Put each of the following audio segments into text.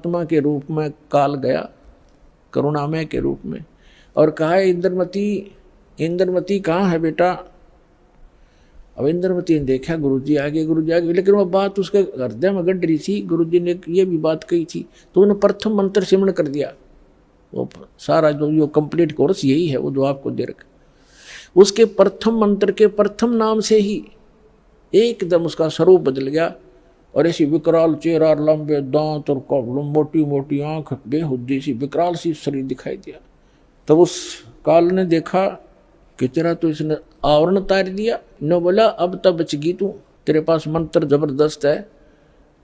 परमात्मा के रूप में काल गया, करुणामय के रूप में, और कहा इंद्रमती कहाँ है बेटा। अब इंद्रमती ने देखा गुरुजी आगे, लेकिन वो बात उसके हृदय में गड़ रही थी। गुरुजी ने ये भी बात कही थी, तो उन्होंने प्रथम मंत्र सिमरण कर दिया। वो सारा जो कंप्लीट कोर्स यही है, वो जो आपको दे रखा, उसके प्रथम मंत्र के प्रथम नाम से ही एकदम उसका स्वरूप बदल गया। और ऐसी विकराल चेहरा, लंबे दांत और मोटी मोटी आंख, बेहुद्दी सी विकराल सी शरीर दिखाई दिया। तब उस काल ने देखा कि तेरा तो इसने आवरण तार दिया। न बोला अब तब बचगी तू, तेरे पास मंत्र जबरदस्त है,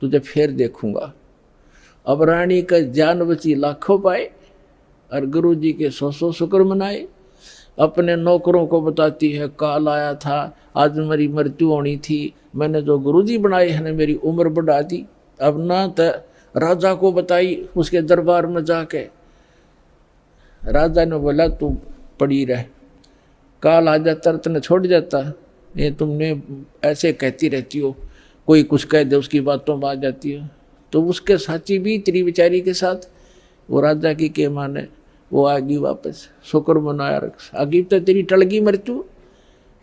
तुझे फिर देखूंगा। अब रानी का जान बची लाखों पाए और गुरु जी के 100 शुक्र मनाए। अपने नौकरों को बताती है, काल आया था, आज मेरी मृत्यु होनी थी, मैंने जो गुरुजी बनाए हैं मेरी उम्र बढ़ा दी। अब ना तो राजा को बताई, उसके दरबार में जाके राजा ने बोला तू पड़ी रह, काल आ जाता तने छोड़ जाता, ये तुमने ऐसे कहती रहती हो, कोई कुछ कह दे उसकी बातों में आ जाती हो। तो उसके साची भी तेरी बेचारी के साथ वो राजा की के माने वो आगी वापस, शुक्र मनाया आगी तो तेरी टलगी मृत्यु,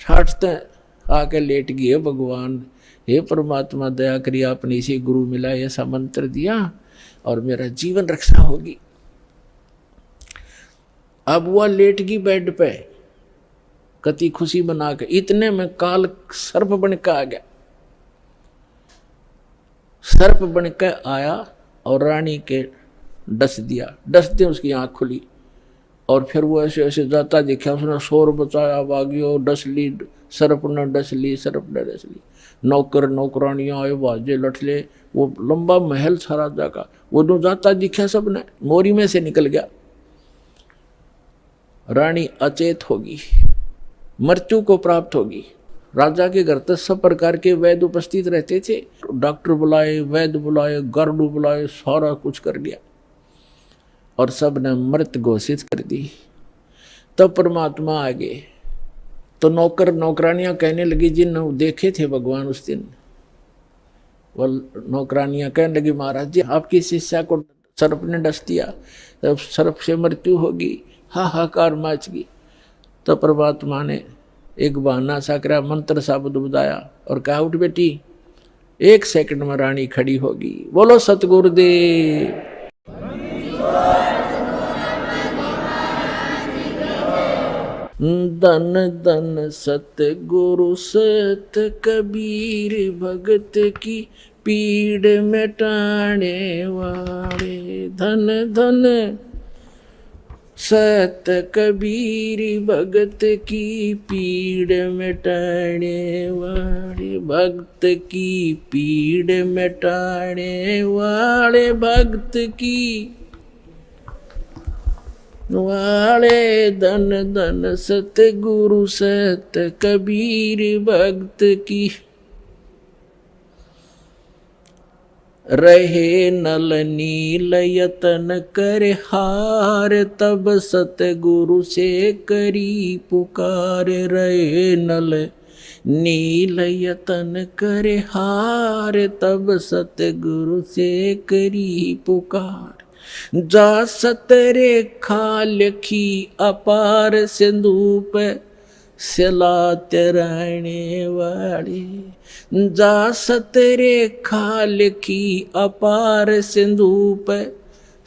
छाटते आके लेट गई। है भगवान, हे परमात्मा दया करिए, आपने इसे गुरु मिला, ऐसा मंत्र दिया और मेरा जीवन रक्षा होगी। अब वह लेट गई बेड पे, कति खुशी बना के, इतने में काल सर्प बन के आ गया। सर्प बन के आया और रानी के डस दिया, डसते उसकी आंख खुली और फिर वो ऐसे ऐसे जाता दिखा, उसने शोर बचाया, भागियो, डस ली, सर्प ने डस ली, सर्प ने डस ली। नौकर नौकरानियां आए, बाजे लठले, वो लंबा महल था राजा का, वो जो जाता दिखा सबने, मोरी में से निकल गया। रानी अचेत होगी, मृत्यु को प्राप्त होगी। राजा के घर तक सब प्रकार के वैद्य उपस्थित रहते थे, डॉक्टर बुलाए, वैद्य बुलाए, गार्डू बुलाए, सारा कुछ कर लिया और सब ने मृत घोषित कर दी। तब परमात्मा आ गए तो नौकर नौकरानियां कहने लगी, जिन देखे थे भगवान उस दिन, वो नौकरानियां कहने लगी, महाराज जी आपकी शिष्या को सर्प ने डस दिया, तब सर्प से मृत्यु होगी, हाहाकार मच गई। तो परमात्मा ने एक बहाना सा करा, मंत्र शब्द बताया और कहा, उठ बेटी, 1 सेकंड में रानी खड़ी होगी। बोलो सतगुरुदेव। धन धन सतगुरु सत कबीर, भगत की पीड़ मिटाने वाले। धन धन सत कबीर, भगत की पीड़ मिटाने वाले, भक्त की पीड़ मिटाने वाले, भक्त की वाले। धन धन सतगुरु सत कबीर, भक्त की रहे नल नील यतन कर हार, तब सतगुरु से करी पुकार। रहे नल नील यतन कर हार, तब सतगुरु से करी पुकार। जा सतरेखा लिखी अपार, सिंधु पे सिलाते रहने वाले। जा सतरेखा लिखी अपार, सिंधु पे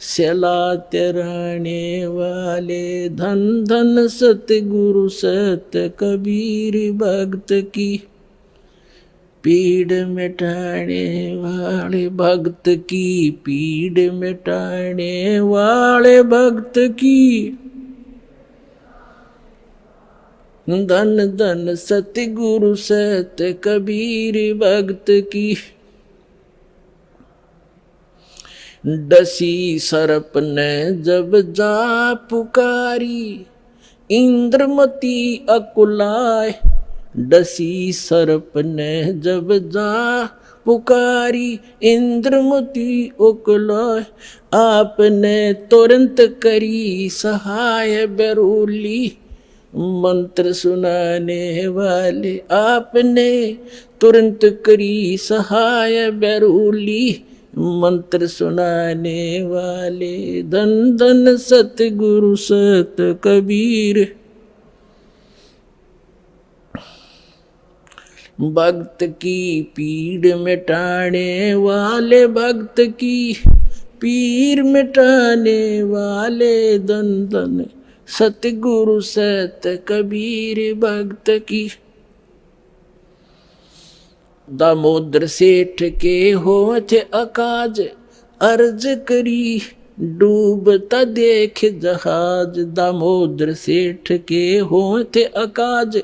सिलाते रहने वाले। धन धन सतगुरु सत कबीर, भक्त की पीड़ मिटाने वाले, भक्त की पीड़ मिटाने वाले, भक्त की। धन धन सतगुरु सत कबीर, भक्त की। डसी सर्प ने जब जा पुकारी, इंद्रमती अकुलाए। डसी सर्प ने जब जा पुकारी, इंद्रमती अकुलाए। आपने तुरंत करी सहाय बेरूली, मंत्र सुनाने वाले। आपने तुरंत करी सहाय बेरूली, मंत्र सुनाने वाले, धन धन सतगुरु सत कबीर। भक्त की पीड़ मिटाने वाले, भक्त की पीर मिटाने वाले, धन धन सतगुरु सत कबीर। भक्त की दामोदर सेठ के होठ अकाज, अर्ज करी डूबता देख जहाज। दामोदर सेठ के होठ अकाज,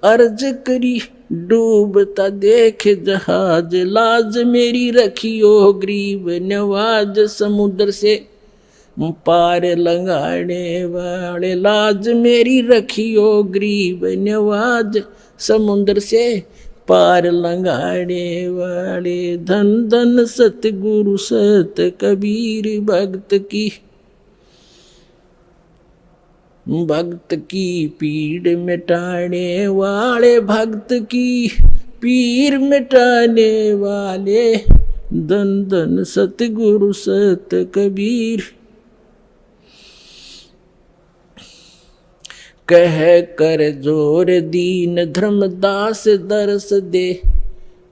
अर्ज करी डूबता देख जहाज। लाज मेरी रखियो गरीब नवाज, समुद्र से पार लंघाने वाले। लाज मेरी रखियो गरीब नवाज, समुद्र से पार लंघाने वाले। धन धन सतगुरु सत कबीर। भक्त की पीड़ मिटाने वाले, भक्त की पीर मिटाने वाले, धन धन सतगुरु सत कबीर। कह कर जोर दीन धर्मदास, दरस दे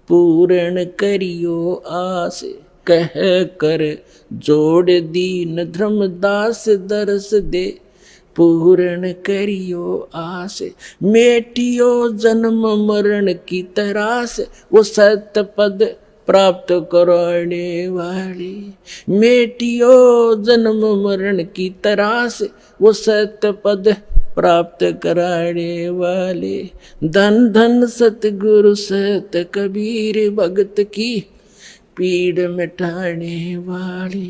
पूर्ण करियो आस। कह कर जोड़ दीन धर्मदास, दरस दे पूर्ण करियो आस। मेटियो जन्म मरण की तरास, वो सत्य पद प्राप्त कराने वाले। मेटियो जन्म मरण की तरास, वो सत्य पद प्राप्त कराने वाले। धन धन सतगुरु सत कबीर। भक्त की पीड़ मिटाने वाले,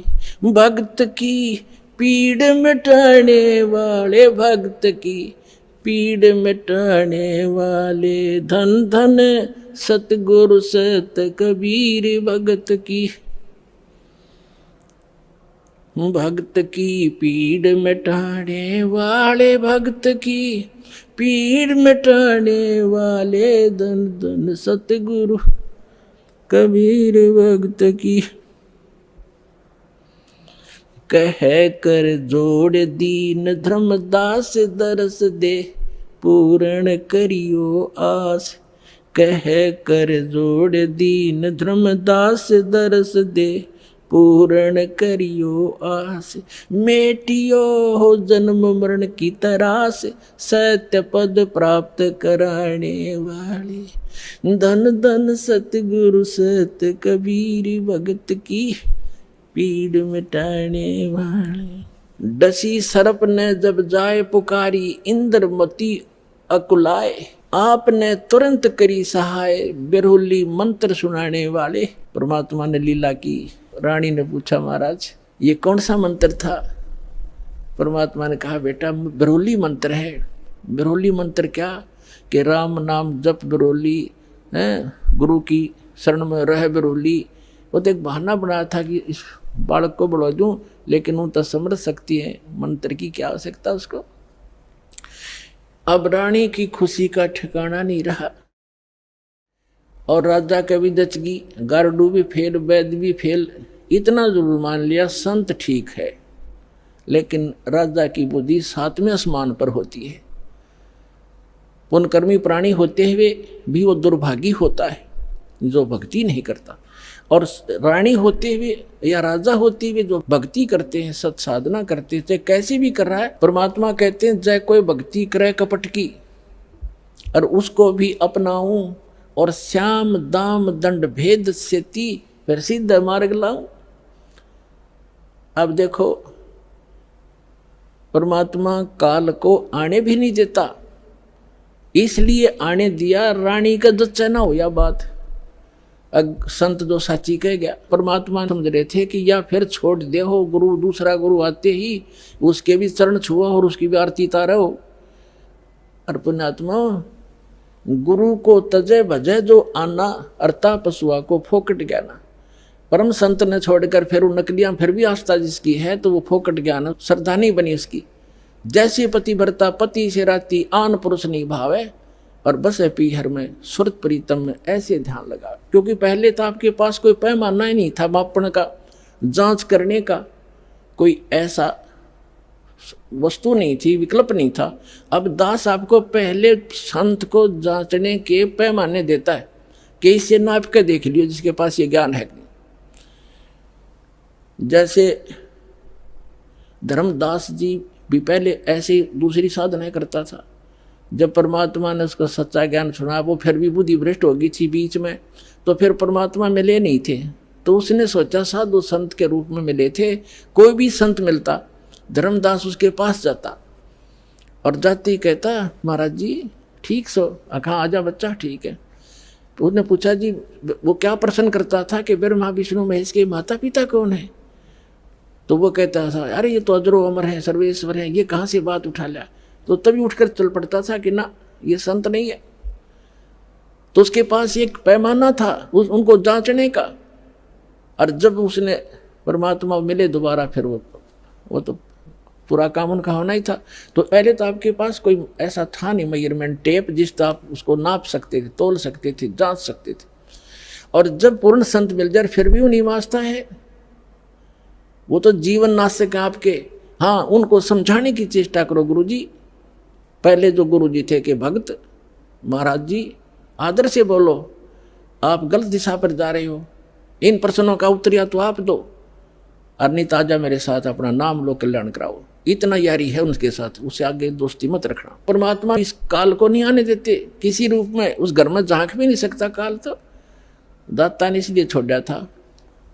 भक्त की पीड़ मिटाने वाले, भक्त की पीड़ मिटाने वाले। धन धन सतगुरु सत कबीर। भक्त की पीड़ मिटाने वाले, भक्त की पीड़ मिटाने वाले, धन धन सतगुरु कबीर। भक्त की कह कर जोड़ दीन धर्मदास, दरस दे पूर्ण करियो आस। कह कर जोड़ दीन धर्मदास, दरस दे पूर्ण करियो आस। मेटियो हो जन्म मरण की तरास, सत्य पद प्राप्त कराने वाले। धन धन सतगुरु सत कबीर। भक्त की पीड़ मिटाने वाले। डसी सर्प ने जब जाए पुकारी, इंद्रमती अकुलाए। आपने तुरंत करी सहाय, बिरहुली मंत्र सुनाने वाले। परमात्मा ने लीला की। रानी ने पूछा, महाराज ये कौन सा मंत्र था? परमात्मा ने कहा, बेटा बिरहुली मंत्र है। बिरहुली मंत्र क्या? कि राम नाम जप बिरहुली, गुरु की शरण में रह बिरहुली। वो तो एक बहाना बनाया था कि इस बालक को बढ़ा दूं, लेकिन वो तो समझ सकती है, मंत्र की क्या आवश्यकता उसको। अब रानी की खुशी का ठिकाना नहीं रहा और राजा का भी दचगी, गारडू भी फेल, वैद्य भी फेल। इतना जरूर मान लिया संत ठीक है, लेकिन राजा की बुद्धि 7वें आसमान पर होती है। पुण्यकर्मी प्राणी होते हुए भी वो दुर्भागी होता है जो भक्ति नहीं करता, और रानी होते हुए या राजा होते हुए जो भक्ति करते हैं, सत साधना करते हैं, चाहे कैसी भी कर रहा है। परमात्मा कहते हैं, चाहे कोई भक्ति करे कपट की और उसको भी अपनाऊं, और श्याम दाम दंड भेद से ती फिर सिद्ध मार्ग लाऊं। अब देखो, परमात्मा काल को आने भी नहीं देता, इसलिए आने दिया रानी का दच्चा ना हो। या बात संत जो साची कह गया, परमात्मा समझ रहे थे कि या फिर छोड़ दे हो गुरु, दूसरा गुरु आते ही उसके भी चरण छुआ और उसकी भी आरती तारा हो। और पुण्यात्मा गुरु को तजे भजे जो आना, अर्ता पशुआ को फोकट ज्ञाना। परम संत ने छोड़कर फिर वो नकलियां फिर भी आस्था जिसकी है तो वो फोकट ज्ञान श्रद्धा नहीं बनी उसकी। जैसे पति भरता पति से राती आन पुरुष नहीं भावे, और बस है पीहर में सुरत प्रीतम में, ऐसे ध्यान लगा। क्योंकि पहले तो आपके पास कोई पैमाना ही नहीं था मापन का, जांच करने का कोई ऐसा वस्तु नहीं थी, विकल्प नहीं था। अब दास आपको पहले संत को जांचने के पैमाने देता है कि इससे नाप के देख लियो जिसके पास ये ज्ञान है। जैसे धर्मदास जी भी पहले ऐसी दूसरी साधना करता था। जब परमात्मा ने उसको सच्चा ज्ञान सुना, वो फिर भी बुद्धि भ्रष्ट हो गई थी बीच में, तो फिर परमात्मा मिले नहीं थे। तो उसने सोचा साधु संत के रूप में मिले थे, कोई भी संत मिलता धर्मदास उसके पास जाता और जाते ही कहता महाराज जी ठीक सो, कहाँ आजा बच्चा, ठीक है। तो उसने पूछा जी वो क्या प्रश्न करता था कि ब्रह्मा विष्णु महेश के माता पिता कौन है? तो वो कहता था अरे ये तो अजरो अमर है, सर्वेश्वर है, ये कहाँ से बात उठा लिया? तो तभी उठकर चल पड़ता था कि ना ये संत नहीं है। तो उसके पास एक पैमाना था उनको जांचने का। और जब उसने परमात्मा मिले दोबारा, फिर वो तो पूरा काम उनका होना ही था। तो पहले तो आपके पास कोई ऐसा था नहीं मेजरमेंट टेप जिससे आप उसको नाप सकते थे, तोल सकते थे, जांच सकते थे। और जब पूर्ण संत मिल जाए फिर भी उन्हीं वास्ता है, वो तो जीवन नाशक है आपके। हाँ, उनको समझाने की चेष्टा करो गुरुजी। पहले जो गुरुजी थे कि भक्त महाराज जी आदर से बोलो, आप गलत दिशा पर जा रहे हो, इन प्रश्नों का उत्तर तो आप दो, और ताजा मेरे साथ अपना नाम लो, कल्याण कराओ। इतना यारी है उनके साथ, उससे आगे दोस्ती मत रखना। परमात्मा इस काल को नहीं आने देते किसी रूप में, उस घर में झांक भी नहीं सकता काल। तो दाता ने इसलिए छोड़ा था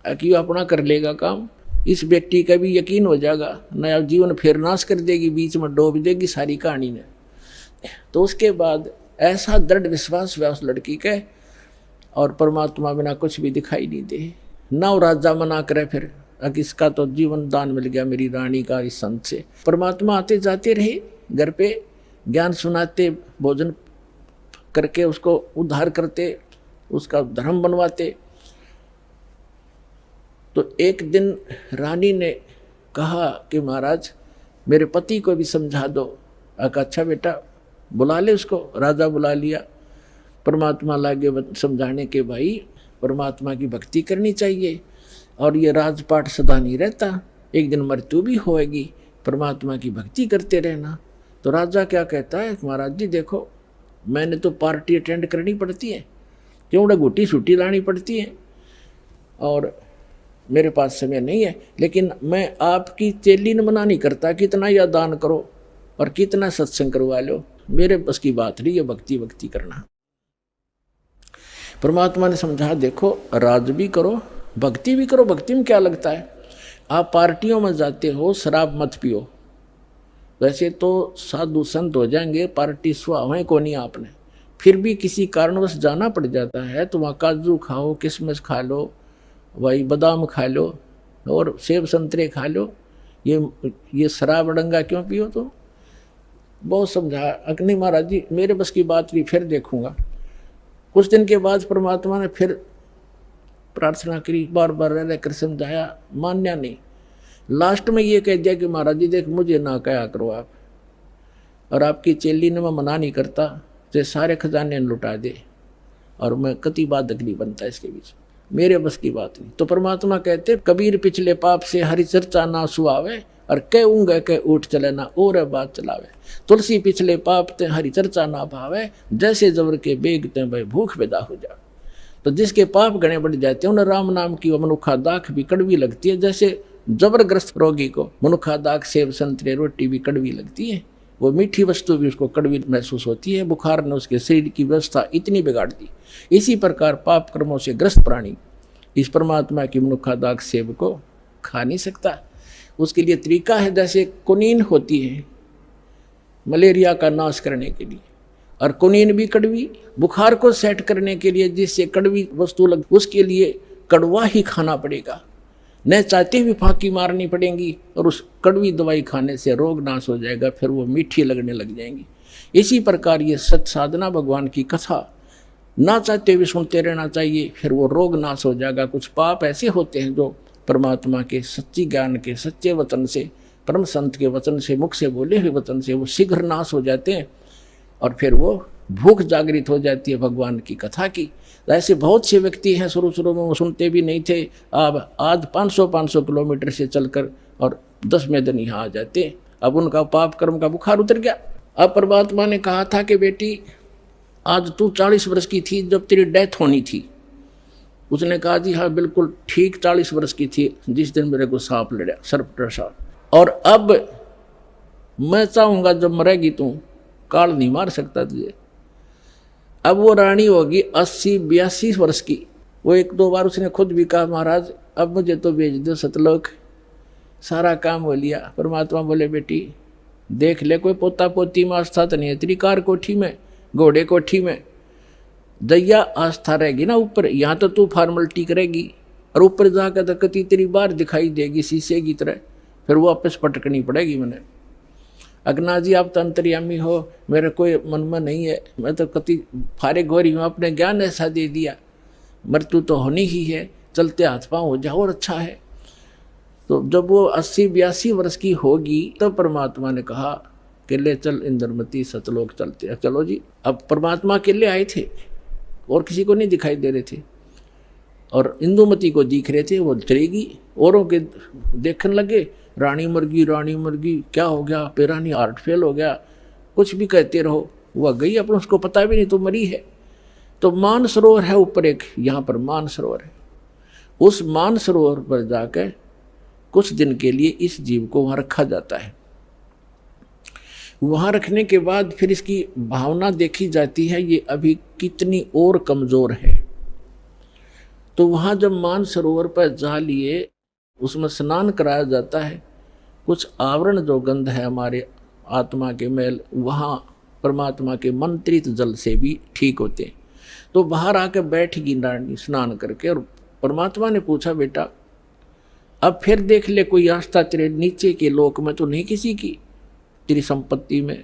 कि अपना कर लेगा काम। इस व्यक्ति का भी यकीन हो जाएगा, नया जीवन फिर नाश कर देगी, बीच में डूब देगी सारी कहानी ने। तो उसके बाद ऐसा दृढ़ विश्वास हुआ उस लड़की के, और परमात्मा बिना कुछ भी दिखाई नहीं दे। ना राजा मना करे फिर, इसका तो जीवन दान मिल गया मेरी रानी का इस संत से। परमात्मा आते जाते रहे घर पे, ज्ञान सुनाते, भोजन करके उसको उद्धार करते, उसका धर्म बनवाते। तो एक दिन रानी ने कहा कि महाराज मेरे पति को भी समझा दो। अच्छा बेटा बुला ले उसको। राजा बुला लिया। परमात्मा लागे समझाने के भाई परमात्मा की भक्ति करनी चाहिए, और ये राजपाट सदा नहीं रहता, एक दिन मृत्यु भी होएगी, परमात्मा की भक्ति करते रहना। तो राजा क्या कहता है, महाराज जी देखो मैंने तो पार्टी अटेंड करनी पड़ती है, क्यों घुटी छुट्टी लानी पड़ती है, और मेरे पास समय नहीं है। लेकिन मैं आपकी चेली ने मना नहीं करता, कितना या दान करो और कितना सत्संग करवा लो, मेरे बस की बात नहीं है भक्ति करना। परमात्मा ने समझा देखो राज भी करो भक्ति भी करो। भक्ति में क्या लगता है, आप पार्टियों में जाते हो, शराब मत पियो। वैसे तो साधु संत हो जाएंगे, पार्टी सुहावें को नहीं आपने, फिर भी किसी कारणवश जाना पड़ जाता है तो वहाँ काजू खाओ, किशमिश खा लो, वही बादाम खा लो और सेब संतरे खा लो। ये शराब डंगा क्यों पियो? तो बहुत समझा, अग्नि महाराज जी मेरे बस की बात भी, फिर देखूंगा। कुछ दिन के बाद परमात्मा ने फिर प्रार्थना करी, बार बार रह कर समझाया, मान्या नहीं। लास्ट में ये कह दिया कि महाराज जी देख मुझे ना कहा करो आप, और आपकी चेली ने मैं मना नहीं करता, तो सारे खजाने लुटा दे, और मैं कति बाधक नहीं बनता इसके बीच, मेरे बस की बात नहीं। तो परमात्मा कहते कबीर पिछले पाप से हरि चर्चा ना सुहावे, और कह ऊँगे कह उठ चले ना और बात चलावे। तुलसी पिछले पाप ते हरि चर्चा ना भावे, जैसे जबर के बेग ते भाई भूख पैदा हो जा। तो जिसके पाप गणे बढ़ जाते हैं उन्हें राम नाम की मनुखा दाख भी कड़वी लगती है। जैसे जबरग्रस्त रोगी को मनुखा दाख सेब संतरे रोटी भी कड़वी लगती है, वो मीठी वस्तु भी उसको कड़वी महसूस होती है। बुखार ने उसके शरीर की व्यवस्था इतनी बिगाड़ दी। इसी प्रकार पाप कर्मों से ग्रस्त प्राणी इस परमात्मा की मनुखा दाख सेब को खा नहीं सकता। उसके लिए तरीका है, जैसे कुनीन होती है मलेरिया का नाश करने के लिए, और कुनीन भी कड़वी, बुखार को सेट करने के लिए जिससे कड़वी वस्तु लग, उसके लिए कड़वा ही खाना पड़ेगा, न चाहते हुए फांकी मारनी पड़ेगी, और उस कड़वी दवाई खाने से रोग नाश हो जाएगा, फिर वो मीठी लगने लग जाएंगी। इसी प्रकार ये सत साधना भगवान की कथा ना चाहते हुए सुनते रहना चाहिए, फिर वो रोग नाश हो जाएगा। कुछ पाप ऐसे होते हैं जो परमात्मा के सच्ची ज्ञान के सच्चे वचन से, परम संत के वचन से, मुख से बोले हुए वचन से वो शीघ्र नाश हो जाते हैं, और फिर वो भूख जागृत हो जाती है भगवान की कथा की। ऐसे बहुत से व्यक्ति हैं, शुरू शुरू में वो सुनते भी नहीं थे, अब आज 500 किलोमीटर से चलकर और 10वें दिन यहाँ आ जाते। अब उनका पाप कर्म का बुखार उतर गया। अब परमात्मा ने कहा था कि बेटी आज तू 40 वर्ष की थी जब तेरी डेथ होनी थी। उसने कहा जी हाँ बिल्कुल ठीक 40 वर्ष की थी जिस दिन मेरे को सांप लड़ा, सर्प डसा। और अब मैं चाहूँगा जब मरेगी तू, काल नहीं मार सकता तुझे। अब वो रानी होगी 80-82 वर्ष की। वो 1-2 बार उसने खुद भी कहा महाराज अब मुझे तो भेज दो सतलोक, सारा काम हो लिया। परमात्मा बोले बेटी देख ले कोई पोता पोती में आस्था तो नहीं है तेरी, कार कोठी में, घोड़े कोठी में दैया आस्था रहेगी ना ऊपर, यहाँ तो तू फॉर्मलिटी करेगी और ऊपर जाकर तो कति तेरी बार दिखाई देगी शीशे की तरह, फिर वो वापस पटकनी पड़ेगी। मैंने अगना जी आप तो अंतर्यामी हो, मेरे कोई मन में नहीं है, मैं तो कति फारे गोरी हूँ, अपने ज्ञान ऐसा दे दिया, मृत्यु तो होनी ही है, चलते हाथ पाँव हो जाओ और अच्छा है। तो जब वो 80-82 वर्ष की होगी तो परमात्मा ने कहा कि ले चल इंद्रमती सतलोक चलते हैं। चलो जी। अब परमात्मा अकेले आए थे और किसी को नहीं दिखाई दे रहे थे और इंदुमती को दिख रहे थे, वो चलेगी। औरों के देखने लगे रानी मर गई, क्या हो गया, पेरानी हार्ट फेल हो गया, कुछ भी कहते रहो, वह गई अपन उसको पता भी नहीं तो मरी है। तो मान सरोवर है ऊपर एक, यहाँ पर मान सरोवर है, उस मान सरोवर पर जाकर कुछ दिन के लिए इस जीव को वहाँ रखा जाता है। वहाँ रखने के बाद फिर इसकी भावना देखी जाती है ये अभी कितनी और कमज़ोर है। तो वहाँ जब मान सरोवर पर जा लिए उसमें स्नान कराया जाता है, कुछ आवरण जो गंध है हमारे आत्मा के मैल वहाँ परमात्मा के मंत्रित जल से भी ठीक होते हैं। तो बाहर आकर बैठगी रानी स्नान करके और परमात्मा ने पूछा बेटा अब फिर देख ले कोई आस्था तेरे नीचे के लोक में तो नहीं किसी की, तेरी संपत्ति में।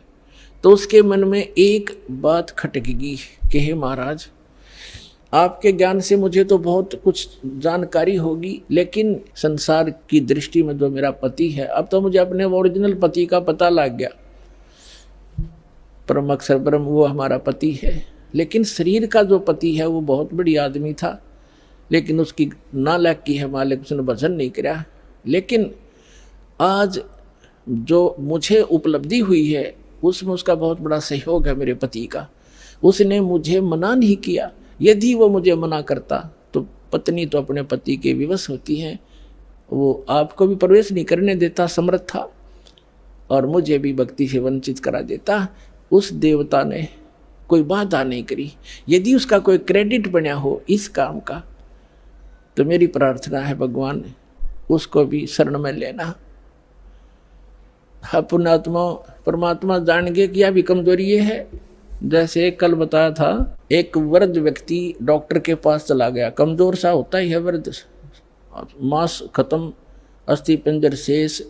तो उसके मन में एक बात खटकेगी कि हे महाराज आपके ज्ञान से मुझे तो बहुत कुछ जानकारी होगी, लेकिन संसार की दृष्टि में जो मेरा पति है, अब तो मुझे अपने ओरिजिनल पति का पता लग गया, परम अक्षर ब्रह्म वो हमारा पति है। लेकिन शरीर का जो पति है वो बहुत बड़ी आदमी था, लेकिन उसकी नालायक की है मालिक, उसने भजन नहीं किया। लेकिन आज जो मुझे उपलब्धि हुई है उसमें उसका बहुत बड़ा सहयोग है मेरे पति का। उसने मुझे मना नहीं किया, यदि वो मुझे मना करता तो पत्नी तो अपने पति के विवश होती हैं, वो आपको भी प्रवेश नहीं करने देता समर्थ था और मुझे भी भक्ति से वंचित करा देता। उस देवता ने कोई बाधा नहीं करी। यदि उसका कोई क्रेडिट बना हो इस काम का तो मेरी प्रार्थना है भगवान उसको भी शरण में लेना। पुण्यात्मा परमात्मा जान गए कि यह भी कमजोरी ये है। जैसे कल बताया था एक वृद्ध व्यक्ति डॉक्टर के पास चला गया, कमजोर सा होता ही है वृद्ध, मांस खत्म अस्थि पंजर शेष।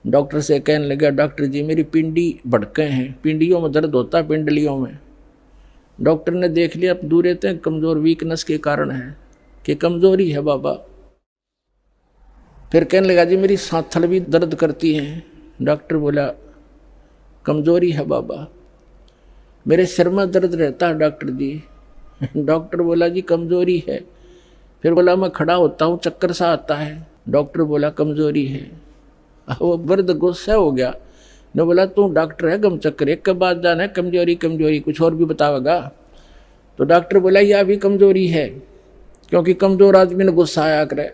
डॉक्टर से कहने लगा डॉक्टर जी मेरी पिंडी भड़के हैं, पिंडियों में दर्द होता है पिंडलियों में। डॉक्टर ने देख लिया अब दूर रहते हैं कमजोर वीकनेस के कारण है कि कमजोरी है बाबा। फिर कहने लगा जी मेरी सांथल भी दर्द करती है। डॉक्टर बोला कमजोरी है बाबा। मेरे सिर में दर्द रहता है डॉक्टर जी। डॉक्टर बोला जी कमजोरी है। फिर बोला मैं खड़ा होता हूँ चक्कर सा आता है। डॉक्टर बोला कमजोरी है। वो वृद्ध गुस्सा हो गया ने बोला तू डॉक्टर है गम चक्कर एक के बाद जाना है कमजोरी कमजोरी कुछ और भी बतावेगा। तो डॉक्टर बोला यह भी कमजोरी है क्योंकि कमजोर आदमी ने गुस्सा आया करे,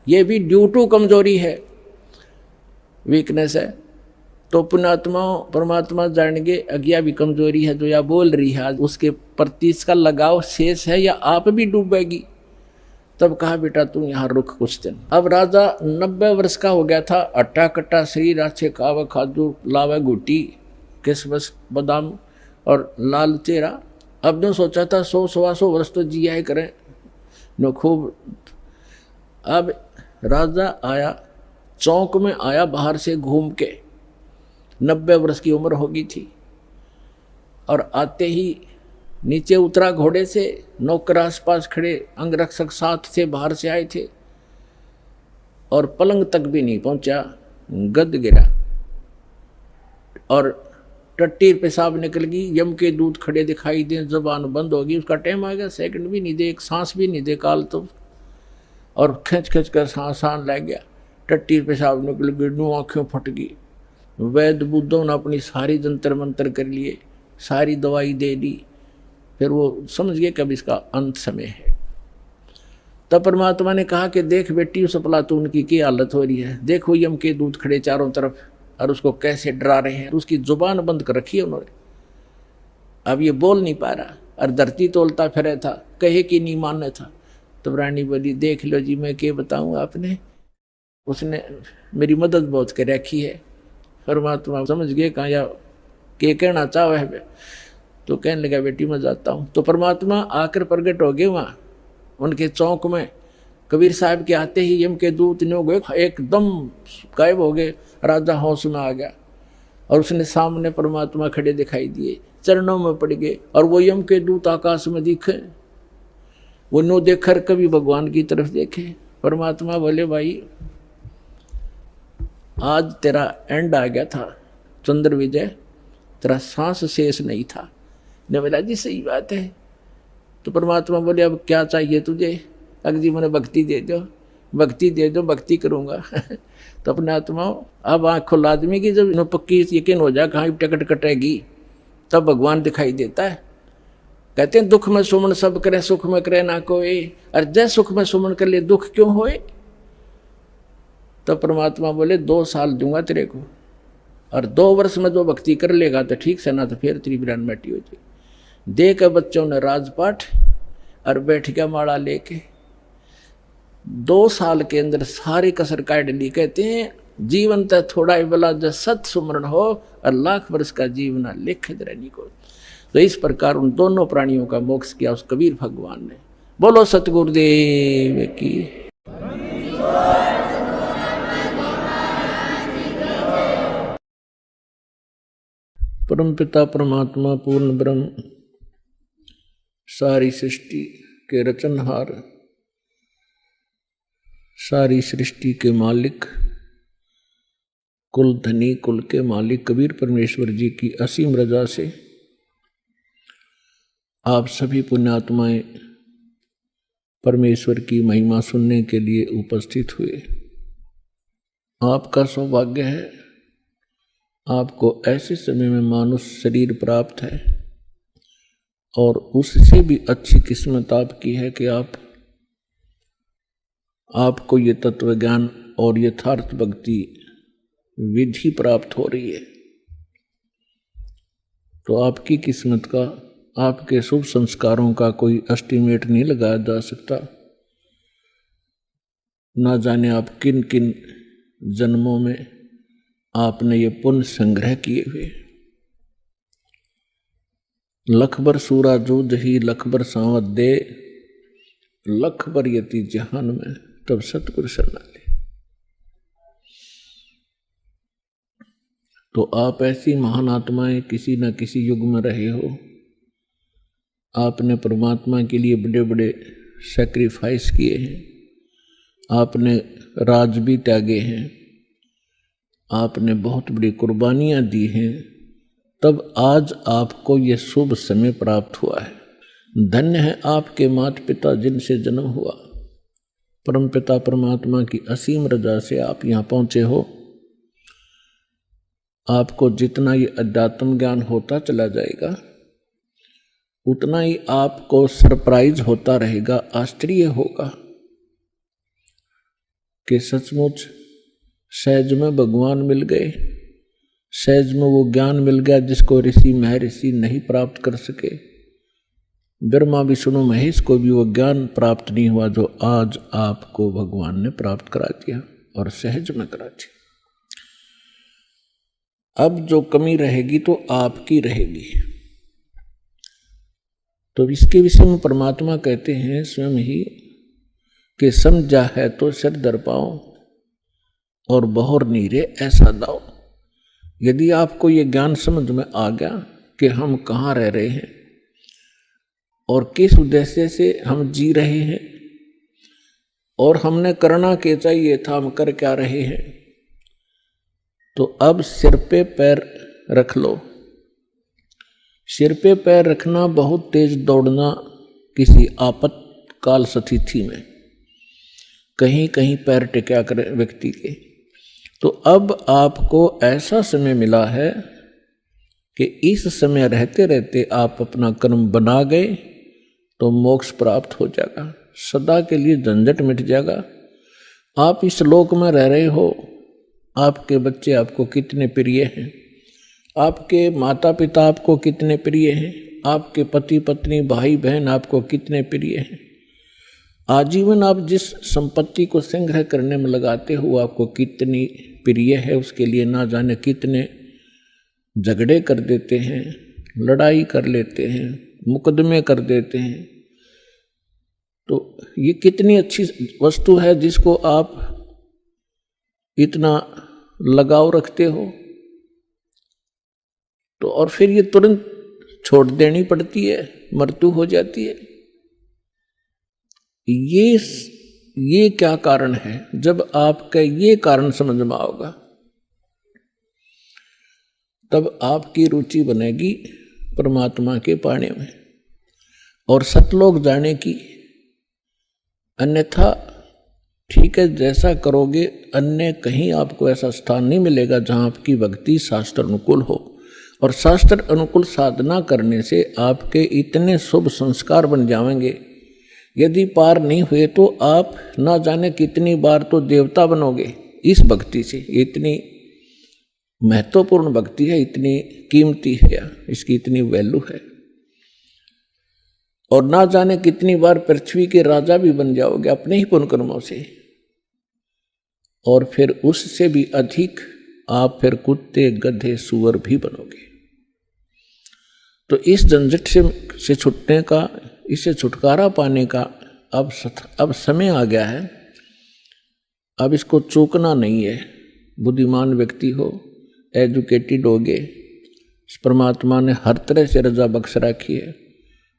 ये भी ड्यू टू कमजोरी है, वीकनेस है। तो पुण्यात्मा परमात्मा जानेंगे अज्ञा भी कमजोरी है जो या बोल रही है उसके प्रति इसका लगाव शेष है या आप भी डूबेगी। तब कहा बेटा तू यहाँ रुक कुछ दिन। अब राजा 90 वर्ष का हो गया था, अट्टा कट्टा शरीर, अच्छे खावा खादू लावा गुटी किसमस बादाम और लाल चेहरा। अब ने सोचा था 100-125 वर्ष तो जिया ही करें न खूब। अब राजा आया, चौक में आया बाहर से घूम के, 90 वर्ष की उम्र होगी थी। और आते ही नीचे उतरा घोड़े से, नौकर आसपास खड़े, अंगरक्षक साथ से बाहर से आए थे और पलंग तक भी नहीं पहुंचा, गद गिरा और टट्टी पेशाब निकल गई, यम के दूत खड़े दिखाई दे, जबान बंद होगी, उसका टाइम आ गया, सेकंड भी नहीं दे, एक सांस भी नहीं दे काल तो, और खींच खींच कर सांस लग गया, टट्टी पेशाब निकल गई, नू आँखें फट गई। वैद्य बुद्धों ने अपनी सारी जंतर मंतर कर लिए, सारी दवाई दे दी, फिर वो समझ गए कि अब इसका अंत समय है। तब परमात्मा ने कहा कि देख बेटी उस अफलातून की क्या हालत हो रही है, देखो यम के दूत खड़े चारों तरफ और उसको कैसे डरा रहे हैं, उसकी जुबान बंद कर रखी है उन्होंने, अब ये बोल नहीं पा रहा, और धरती तोलता फिरे था, कहे कि नहीं मानने था। तब रानी बोली देख लो जी मैं क्या बताऊँ आपने, उसने मेरी मदद बहुत कर रखी है। परमात्मा समझ गए कहाँ या के कहना चाहो है, तो कहने लगा बेटी मैं जाता हूँ। तो परमात्मा आकर प्रकट हो गए वहाँ उनके चौक में। कबीर साहब के आते ही यम के दूत ने गए एकदम गायब हो गए, राजा होश में आ गया और उसने सामने परमात्मा खड़े दिखाई दिए, चरणों में पड़ गए, और वो यम के दूत आकाश में दिखे, वो नो देखकर कभी भगवान की तरफ देखे। परमात्मा बोले भाई आज तेरा एंड आ गया था चंद्र विजय, तेरा सांस शेष नहीं था। ने बोला जी सही बात है। तो परमात्मा बोले अब क्या चाहिए तुझे, अगर जी मैंने भक्ति दे दो, भक्ति दे दो, भक्ति करूँगा। तो अपने आत्मा अब आँख खुला आदमी की जब पक्की यकीन हो जाए कहाँ टिकट कटेगी, तब भगवान दिखाई देता है। कहते हैं दुख में सुमन सब करे, सुख में करे ना कोई, और जय सुख में सुमन कर ले दुख क्यों होए। तब परमात्मा बोले 2 साल दूंगा तेरे को, और 2 वर्ष में जो भक्ति कर लेगा तो ठीक से, ना तो फिर तेरी बिरान मिट्टी हो जाएगी। दे के बच्चों ने राजपाठ और बैठ गया माला लेके। 2 साल के अंदर सारी कसर काट ली। कहते हैं जीवन तो थोड़ा ही बला जो सत सुमरण हो, और लाख वर्ष का जीवन लिख रहनी को। तो इस प्रकार उन दोनों प्राणियों का मोक्ष किया उस कबीर भगवान ने। बोलो सतगुरुदेव की। परम पिता परमात्मा पूर्ण ब्रह्म, सारी सृष्टि के रचनहार, सारी सृष्टि के मालिक, कुल धनी कुल के मालिक कबीर परमेश्वर जी की असीम रजा से आप सभी पुण्यात्माएं परमेश्वर की महिमा सुनने के लिए उपस्थित हुए। आपका सौभाग्य है, आपको ऐसे समय में मानुष शरीर प्राप्त है, और उससे भी अच्छी किस्मत आपकी है कि आपको ये तत्व ज्ञान और यथार्थ भक्ति विधि प्राप्त हो रही है। तो आपकी किस्मत का, आपके शुभ संस्कारों का कोई एस्टीमेट नहीं लगाया जा सकता। ना जाने आप किन किन जन्मों में आपने ये पुण्य संग्रह किए हुए। लखबर सूरा जो दही लखबर सांवत दे, लखबर यति जहान में तब सतगुरु शरणाले। तो आप ऐसी महान आत्माएं किसी न किसी युग में रहे हो। आपने परमात्मा के लिए बड़े बड़े सैक्रिफाइस किए हैं, आपने राज भी त्यागे हैं, आपने बहुत बड़ी कुर्बानियां दी हैं, तब आज आपको ये शुभ समय प्राप्त हुआ है। धन्य है आपके माता पिता जिनसे जन्म हुआ। परम पिता परमात्मा की असीम रजा से आप यहाँ पहुँचे हो। आपको जितना ये अध्यात्म ज्ञान होता चला जाएगा, उतना ही आपको सरप्राइज होता रहेगा, आश्चर्य होगा कि सचमुच सहज में भगवान मिल गए, सहज में वो ज्ञान मिल गया जिसको ऋषि महर्षि नहीं प्राप्त कर सके। ब्रह्मा विष्णु महेश को भी वो ज्ञान प्राप्त नहीं हुआ जो आज आपको भगवान ने प्राप्त करा दिया, और सहज में करा दिया। अब जो कमी रहेगी तो आपकी रहेगी। तो इसके विषय में परमात्मा कहते हैं स्वयं ही कि समझा है तो सिर दर पाओ, और बहुर नीरे ऐसा दाओ। यदि आपको ये ज्ञान समझ में आ गया कि हम कहाँ रह रहे हैं और किस उद्देश्य से हम जी रहे हैं, और हमने करना क्या चाहिए था, हम कर क्या रहे हैं, तो अब सिर पे पैर रख लो सिर पे पैर रखना, बहुत तेज दौड़ना किसी आपातकाल स्थिति में, कहीं कहीं पैर टिका कर व्यक्ति के। तो अब आपको ऐसा समय मिला है कि इस समय रहते रहते आप अपना कर्म बना गए तो मोक्ष प्राप्त हो जाएगा, सदा के लिए झंझट मिट जाएगा। आप इस लोक में रह रहे हो, आपके बच्चे आपको कितने प्रिय हैं, आपके माता पिता आपको कितने प्रिय हैं, आपके पति पत्नी भाई बहन आपको कितने प्रिय हैं। आजीवन आप जिस संपत्ति को संग्रह करने में लगाते हो आपको कितनी प्रिय है, उसके लिए ना जाने कितने झगड़े कर देते हैं, लड़ाई कर लेते हैं, मुकदमे कर देते हैं। तो ये कितनी अच्छी वस्तु है जिसको आप इतना लगाव रखते हो, तो और फिर ये तुरंत छोड़ देनी पड़ती है, मृत्यु हो जाती है। ये क्या कारण है? जब आपका ये कारण समझ में आओगा तब आपकी रुचि बनेगी परमात्मा के पाने में और सतलोक जाने की। अन्यथा ठीक है, जैसा करोगे अन्य कहीं आपको ऐसा स्थान नहीं मिलेगा जहां आपकी भक्ति शास्त्र अनुकूल हो। और शास्त्र अनुकूल साधना करने से आपके इतने शुभ संस्कार बन जाएंगे, यदि पार नहीं हुए तो आप ना जाने कितनी बार तो देवता बनोगे इस भक्ति से। इतनी महत्वपूर्ण भक्ति है, इतनी कीमती है, इसकी इतनी वैल्यू है। और ना जाने कितनी बार पृथ्वी के राजा भी बन जाओगे अपने ही पुण्य कर्मों से। और फिर उससे भी अधिक आप फिर कुत्ते गधे सुअर भी बनोगे। तो इस झंझट से छूटने का, इससे छुटकारा पाने का अब समय आ गया है। अब इसको चूकना नहीं है। बुद्धिमान व्यक्ति हो, एजुकेटेड होगे, परमात्मा ने हर तरह से रजा बख्श रखी है,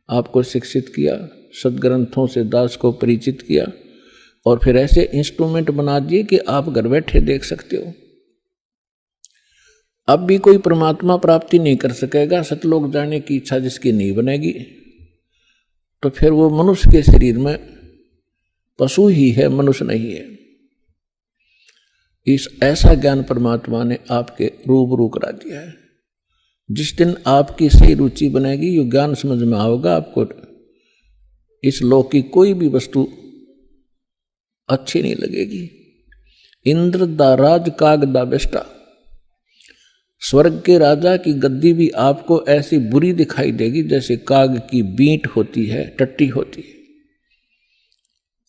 आपको शिक्षित किया, सदग्रंथों से दास को परिचित किया और फिर ऐसे इंस्ट्रूमेंट बना दिए कि आप घर बैठे देख सकते हो। अब भी कोई परमात्मा प्राप्ति नहीं कर सकेगा, सतलोक जाने की इच्छा जिसकी नहीं बनेगी, तो फिर वो मनुष्य के शरीर में पशु ही है, मनुष्य नहीं है। इस ऐसा ज्ञान परमात्मा ने आपके रूबरू करा दिया है। जिस दिन आपकी सही रुचि बनेगी, ये ज्ञान समझ में आओगा, आपको इस लोक की कोई भी वस्तु अच्छी नहीं लगेगी। इंद्र दा राज काग दा बेष्टा, स्वर्ग के राजा की गद्दी भी आपको ऐसी बुरी दिखाई देगी जैसे काग की बींट होती है, टट्टी होती है।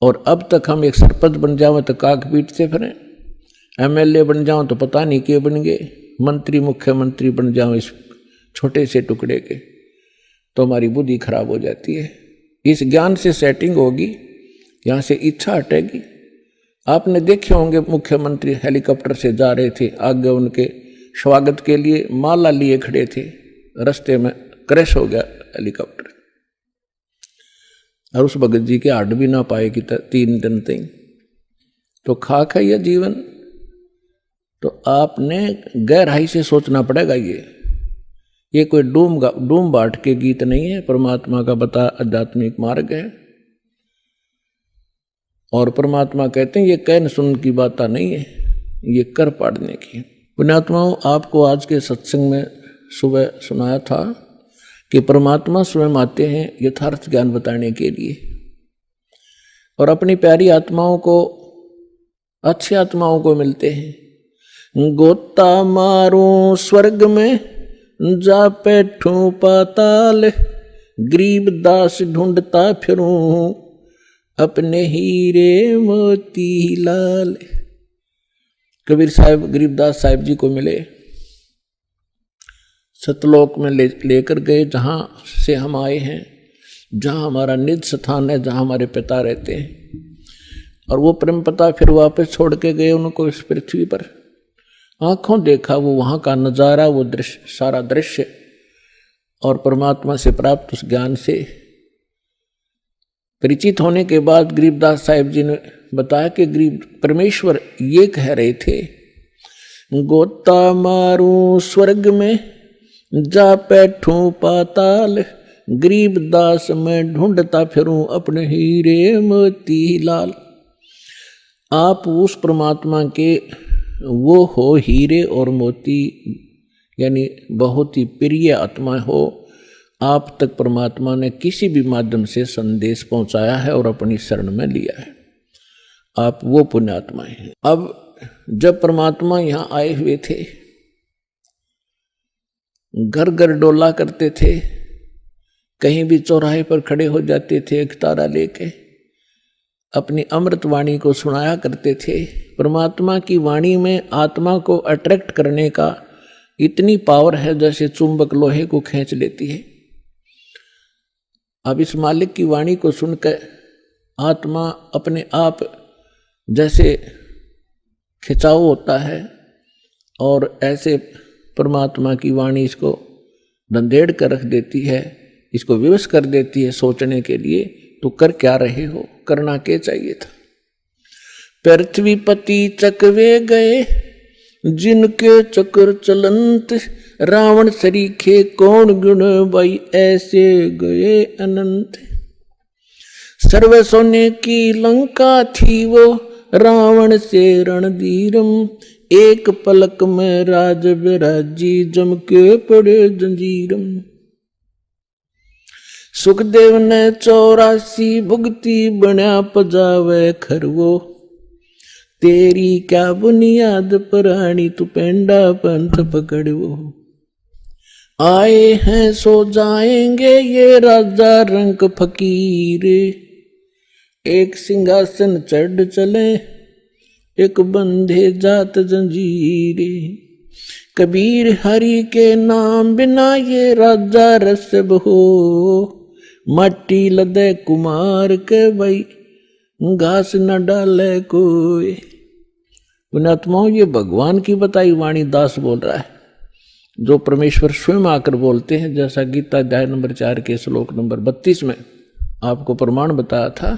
और अब तक हम एक सरपंच बन जाओ तो काग पीटते फिरें, एमएलए बन जाओ तो पता नहीं के बन गए, मंत्री मुख्यमंत्री बन जाओ इस छोटे से टुकड़े के, तो हमारी बुद्धि खराब हो जाती है। इस ज्ञान से सेटिंग होगी, यहाँ से इच्छा हटेगी। आपने देखे होंगे मुख्यमंत्री हेलीकॉप्टर से जा रहे थे, आगे उनके स्वागत के लिए माला लिए खड़े थे, रास्ते में क्रैश हो गया हेलीकॉप्टर और उस भगत जी के हट भी ना पाए कि 3 दिन तक। तो खाक है यह जीवन। तो आपने गहराई से सोचना पड़ेगा। ये कोई डूम बाट के गीत नहीं है, परमात्मा का बता आध्यात्मिक मार्ग है। और परमात्मा कहते हैं ये कहन सुन की बात नहीं है, ये कर पाड़ने की। पुण्यात्माओं, आपको आज के सत्संग में सुबह सुनाया था कि परमात्मा स्वयं आते हैं यथार्थ ज्ञान बताने के लिए और अपनी प्यारी आत्माओं को, अच्छी आत्माओं को मिलते हैं। गोता मारूं स्वर्ग में, जा बैठूं पाताल, गरीब दास ढूंढता फिरूं, अपने हीरे मोती लाल। कबीर साहब गरीबदास साहिब जी को मिले, सतलोक में लेकर गए, जहाँ से हम आए हैं, जहाँ हमारा निज स्थान है, जहाँ हमारे पिता रहते हैं। और वो प्रेम पिता फिर वापस छोड़ के गए उनको इस पृथ्वी पर। आंखों देखा वो वहाँ का नज़ारा, वो दृश्य, सारा दृश्य। और परमात्मा से प्राप्त उस ज्ञान से परिचित होने के बाद गरीबदास साहिब जी ने बताया कि गरीब परमेश्वर ये कह रहे थे, गोता मारूं स्वर्ग में, जा बैठूं पाताल, गरीब दास मैं ढूंढता फिरूं अपने हीरे मोती लाल। आप उस परमात्मा के वो हो हीरे और मोती, यानी बहुत ही प्रिय आत्मा हो। आप तक परमात्मा ने किसी भी माध्यम से संदेश पहुंचाया है और अपनी शरण में लिया है। आप वो पुण्यात्मा हैं। अब जब परमात्मा यहाँ आए हुए थे, घर घर डोला करते थे, कहीं भी चौराहे पर खड़े हो जाते थे, एक तारा लेके अपनी अमृत वाणी को सुनाया करते थे। परमात्मा की वाणी में आत्मा को अट्रैक्ट करने का इतनी पावर है जैसे चुंबक लोहे को खींच लेती है। अब इस मालिक की वाणी को सुनकर आत्मा अपने आप जैसे खिंचाव होता है, और ऐसे परमात्मा की वाणी इसको धंधेड़ कर रख देती है, इसको विवश कर देती है सोचने के लिए। तो कर क्या रहे हो, करना क्या चाहिए था। पृथ्वीपति चकवे गए जिनके चक्र चलंत, रावण सरीखे कौन गुण भाई ऐसे गए अनंत। सर्व सोने की लंका थी वो रावण से रणधीरम, एक पलक में राज विराजी जम के पड़े जंजीरम। सुखदेव ने 84 भुगती बना पजावे खरवो, तेरी क्या बुनियाद परानी तू पेंडा पंथ पकड़वो। आए हैं सो जाएंगे ये राजा रंग फकीर, एक सिंहासन चढ़ चले एक बंधे जात जंजीरे। कबीर हरि के नाम बिना ये राजा रसब हो, मट्टी लदे कुमार के भाई घास न डाले कोई। पुण्यात्माओं, ये भगवान की बताई वाणी दास बोल रहा है, जो परमेश्वर स्वयं आकर बोलते हैं। जैसा गीता अध्याय नंबर 4 के श्लोक नंबर 32 में आपको प्रमाण बताया था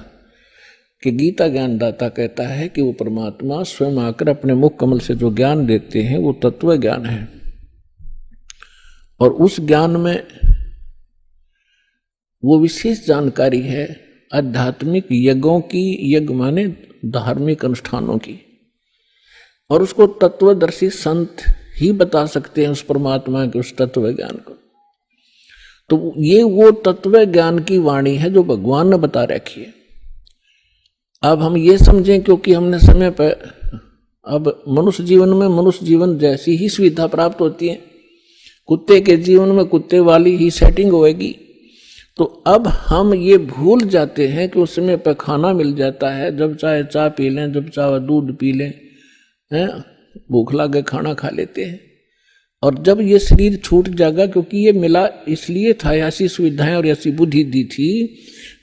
कि गीता ज्ञानदाता कहता है कि वो परमात्मा स्वयं आकर अपने मुख कमल से जो ज्ञान देते हैं वो तत्व ज्ञान है। और उस ज्ञान में वो विशेष जानकारी है आध्यात्मिक यज्ञों की, यज्ञ माने धार्मिक अनुष्ठानों की, और उसको तत्वदर्शी संत ही बता सकते हैं उस परमात्मा के उस तत्व ज्ञान को। तो ये वो तत्व ज्ञान की वाणी है जो भगवान ने बता रखी है। अब हम ये समझें, क्योंकि हमने समय पर, अब मनुष्य जीवन में मनुष्य जीवन जैसी ही सुविधा प्राप्त होती है, कुत्ते के जीवन में कुत्ते वाली ही सेटिंग होएगी। तो अब हम ये भूल जाते हैं कि उस समय पर खाना मिल जाता है, जब चाहे चाय पी लें, जब चाहे दूध पी लें, भूख लगे खाना खा लेते हैं। और जब ये शरीर छूट जाएगा, क्योंकि ये मिला इसलिए था, ऐसी सुविधाएं और ऐसी बुद्धि दी थी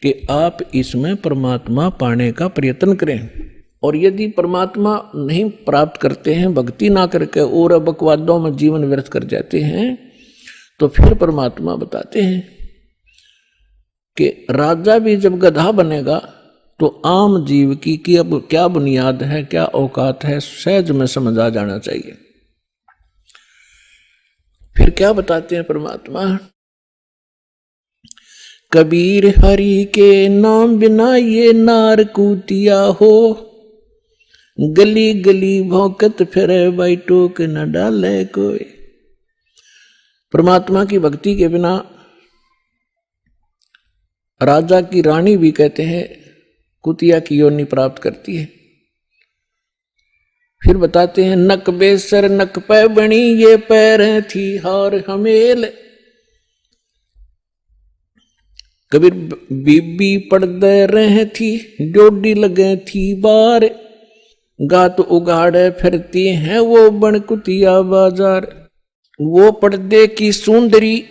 कि आप इसमें परमात्मा पाने का प्रयत्न करें। और यदि परमात्मा नहीं प्राप्त करते हैं, भक्ति ना करके और बकवादों में जीवन व्यर्थ कर जाते हैं, तो फिर परमात्मा बताते हैं कि राजा भी जब गधा बनेगा तो आम जीव की अब क्या बुनियाद है, क्या औकात है, सहज में समझ आ जाना चाहिए। फिर क्या बताते हैं परमात्मा, कबीर हरि के नाम बिना ये नार कूतिया हो, गली गली भौंकत फिरे भाई टोक न डाले कोई। परमात्मा की भक्ति के बिना राजा की रानी भी कहते हैं कुतिया की योनि प्राप्त करती है। फिर बताते हैं, नक बेसर नक पै बनी ये पैर थी हार हमेल। कबीर बीबी पड़दे रहे थी डोडी लगे थी बार, गात उगाड़े फिरती हैं वो बन कुतिया बाजार। वो पर्दे की सुंदरी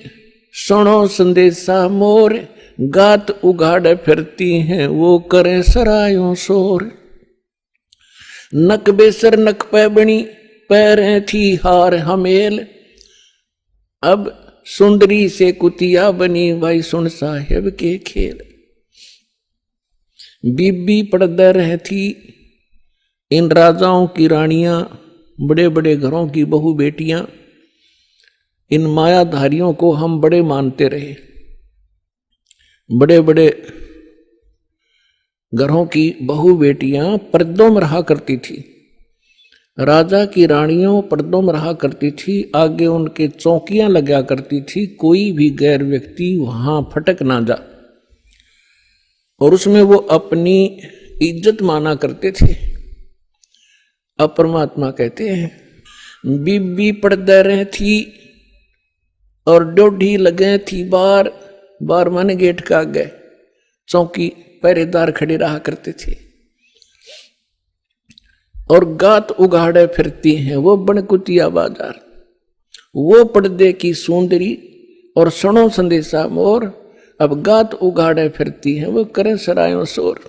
सुनो संदेशा मोर, गात उगाड़े फिरती हैं वो करे सरायों शोर। नक बेसर नक पै बनी पैरें थी हार हमेल, अब सुंदरी से कुतिया बनी भाई सुन साहेब के खेल। बीबी पर्दे रह थी इन राजाओं की रानियां, बड़े बड़े घरों की बहू बेटियां, इन मायाधारियों को हम बड़े मानते रहे। बड़े बड़े घरों की बहू बेटियां पर्दों में रहा करती थी, राजा की रानियों पर्दों में रहा करती थी, आगे उनके चौकियां लगा करती थी, कोई भी गैर व्यक्ति वहां फटक ना जा, और उसमें वो अपनी इज्जत माना करते थे। अब परमात्मा कहते हैं बीबी पर्दा रहे थी और डोढ़ी लगे थी बार बार, माने गेट का आगे चौकी पहरेदार खड़े रहा करते थे, और गात उगाड़े फिरती हैं वो बनकुतिया बाजार, वो पर्दे की सुंदरी और सणो संदेशा मोर, अब गात उगाड़े फिरती हैं वो करें सरायों शोर।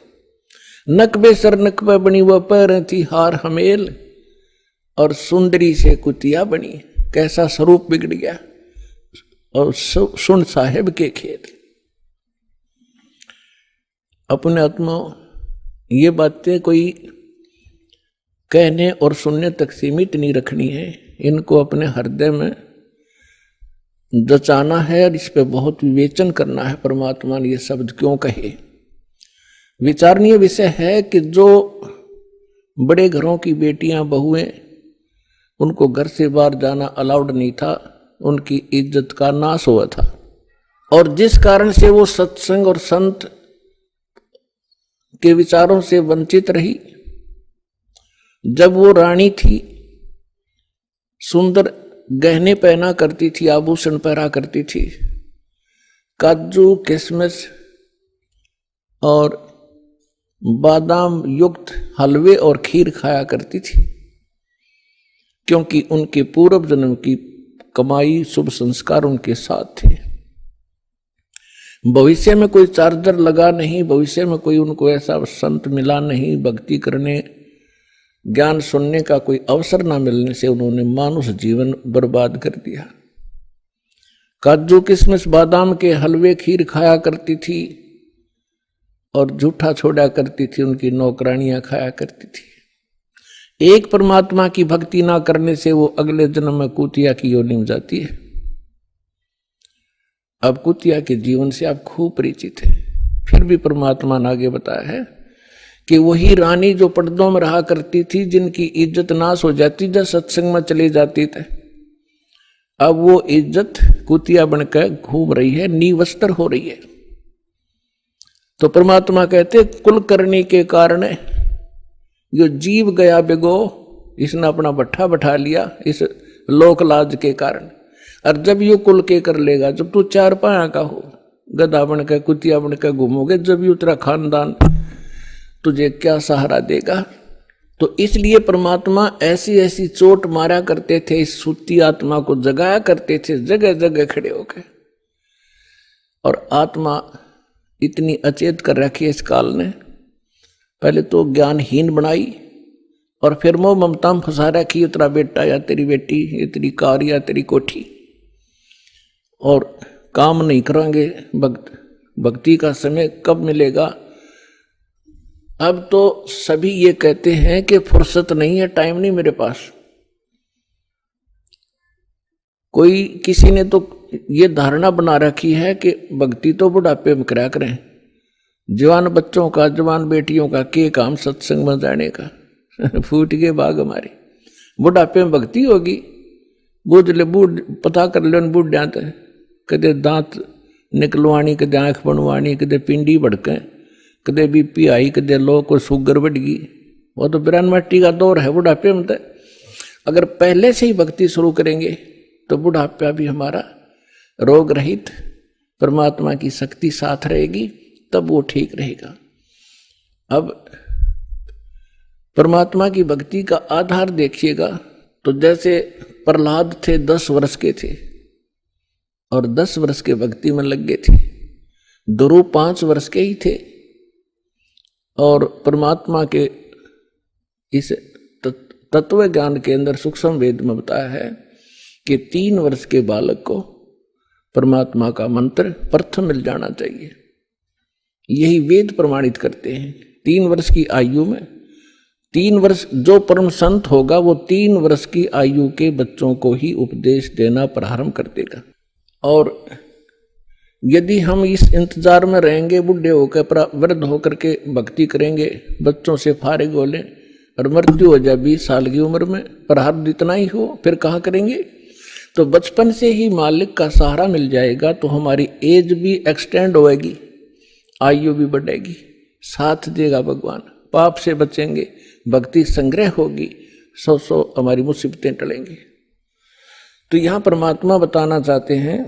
नकबे सर नकबे बनी वो पैर थी हार हमेल, और सुंदरी से कुतिया बनी, कैसा स्वरूप बिगड़ गया, और सुन साहेब के खेल। अपने आत्मा ये बातें कोई कहने और सुनने तक सीमित नहीं रखनी है, इनको अपने हृदय में जचाना है और इस पे बहुत विवेचन करना है। परमात्मा ने ये शब्द क्यों कहे? विचारणीय विषय है कि जो बड़े घरों की बेटियां बहुएं, उनको घर से बाहर जाना अलाउड नहीं था, उनकी इज्जत का नाश हुआ था, और जिस कारण से वो सत्संग और संत के विचारों से वंचित रही। जब वो रानी थी, सुंदर गहने पहना करती थी, आभूषण पहना करती थी, काजू किशमिश और बादाम युक्त हलवे और खीर खाया करती थी, क्योंकि उनके पूर्व जन्म की कमाई शुभ संस्कार उनके साथ थे। भविष्य में कोई चार्जर लगा नहीं, भविष्य में कोई उनको ऐसा संत मिला नहीं, भक्ति करने ज्ञान सुनने का कोई अवसर ना मिलने से उन्होंने मानुष जीवन बर्बाद कर दिया। काजू किशमिश बादाम के हलवे खीर खाया करती थी और झूठा छोड़ा करती थी, उनकी नौकरानियां खाया करती थी। एक परमात्मा की भक्ति ना करने से वो अगले जन्म में कुतिया की योनि में जाती है। अब कुतिया के जीवन से आप खूब परिचित हैं, फिर भी परमात्मा ने आगे बताया है कि वही रानी जो पर्दों में रहा करती थी, जिनकी इज्जत नाश हो जाती जब सत्संग में चली जाती थी, अब वो इज्जत कुतिया बनकर घूम रही है, निवस्त्र हो रही है। तो परमात्मा कहते कुल करने के कारण जो जीव गया बिगो, इसने अपना भट्ठा बैठा लिया इस लोक लाज के कारण। और जब ये कुल के कर लेगा, जब तू चार पाया का हो, गधा बनकर कुतिया बनकर घूमोगे, जब ये तेरा खानदान तुझे क्या सहारा देगा? तो इसलिए परमात्मा ऐसी ऐसी चोट मारा करते थे, इस सूती आत्मा को जगाया करते थे जगह जगह खड़े होकर। और आत्मा इतनी अचेत कर रखी है इस काल ने, पहले तो ज्ञानहीन बनाई और फिर मोह ममता में फंसा रखी, ये तेरा बेटा या तेरी बेटी, ये तेरी कार या तेरी कोठी, और काम नहीं करेंगे, भक्ति का समय कब मिलेगा? अब तो सभी ये कहते हैं कि फुर्सत नहीं है, टाइम नहीं मेरे पास। कोई किसी ने तो ये धारणा बना रखी है कि भक्ति तो बुढ़ापे में करा करें, जवान बच्चों का, जवान बेटियों का के काम सत्संग में जाने का। फूट गए बाग हमारे, बुढ़ापे में भक्ति होगी? बूझ ले, बूढ़ पता कर ले बूढ़ कदे दांत निकलवानी, कदे आंख बनवानी, कदे पिंडी भड़के, कदे बीपी आई, कदे लो को शुगर बढ़ गई। वो तो बिरान मट्टी का दौर है बुढ़ापे में। अगर पहले से ही भक्ति शुरू करेंगे तो बुढ़ापा भी हमारा रोग रहित, परमात्मा की शक्ति साथ रहेगी, तब वो ठीक रहेगा। अब परमात्मा की भक्ति का आधार देखिएगा तो जैसे प्रहलाद थे 10 वर्ष के थे और 10 वर्ष के भक्ति में लग गए थे। ध्रुव 5 वर्ष के ही थे और परमात्मा के इस तत्व ज्ञान के अंदर सूक्ष्म वेद में बताया है कि 3 वर्ष के बालक को परमात्मा का मंत्र प्रथम मिल जाना चाहिए। यही वेद प्रमाणित करते हैं। 3 वर्ष की आयु में 3 वर्ष जो परम संत होगा वो 3 वर्ष की आयु के बच्चों को ही उपदेश देना प्रारंभ कर देगा। और यदि हम इस इंतजार में रहेंगे, बुढ़े होकर वृद्ध होकर के भक्ति करेंगे, बच्चों से फारिग हो लें और मृत्यु हो जाए 20 साल की उम्र में, प्रारब्ध इतना ही हो, फिर कहाँ करेंगे। तो बचपन से ही मालिक का सहारा मिल जाएगा तो हमारी एज भी एक्सटेंड होएगी, आयु भी बढ़ेगी, साथ देगा भगवान, पाप से बचेंगे, भक्ति संग्रह होगी, 100 हमारी मुसीबतें टलेंगी। तो यहाँ परमात्मा बताना चाहते हैं